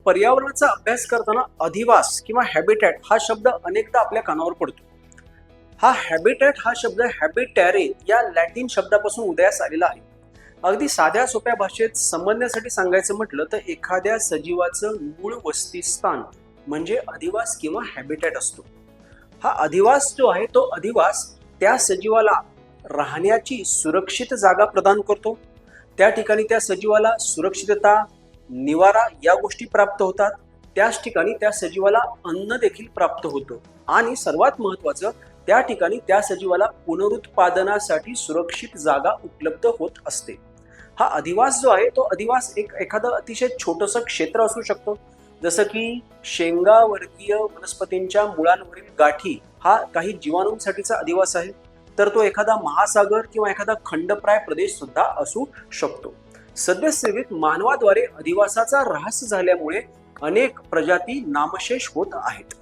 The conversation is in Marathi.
पर्यावरणाचा अभ्यास करताना अधिवास किंवा हॅबिटॅट हा शब्द अनेकदा आपल्या कानावर पडतो. हा हॅबिटॅट हा शब्द हॅबिटॅरे या लॅटिन शब्दापासून उदयास आलेला आहे. अगदी साध्या सोप्या भाषेत समजण्यासाठी सांगायचं म्हटलं तर एखाद्या सजीवाचं मूळ वसतिस्थान म्हणजे अधिवास किंवा हॅबिटॅट असतो. हा अधिवास जो आहे तो अधिवास त्या सजीवाला राहण्याची सुरक्षित जागा प्रदान करतो. त्या ठिकाणी त्या सजीवाला सुरक्षितता, निवारा या गोष्टी प्राप्त होतात. त्याच ठिकाणी त्या सजीवाला अन्न देखील प्राप्त होतं आणि सर्वात महत्त्वाचं, त्या ठिकाणी त्या सजीवाला पुनरुत्पादनासाठी सुरक्षित जागा उपलब्ध होत असते. हा अधिवास जो आहे तो अधिवास एखादं अतिशय छोटंसं क्षेत्र असू शकतो, जसं की शेंगावर्गीय वनस्पतींच्या मुळांवरील गाठी हा काही जीवाणूंसाठीचा अधिवास आहे, तर तो एखादा महासागर किंवा एखादा खंडप्राय प्रदेश सुद्धा असू शकतो. सद्यस्थितीत मानवाद्वारे अधिवासाचा ऱ्हास झाल्यामुळे अनेक प्रजाती नामशेष होत आहेत.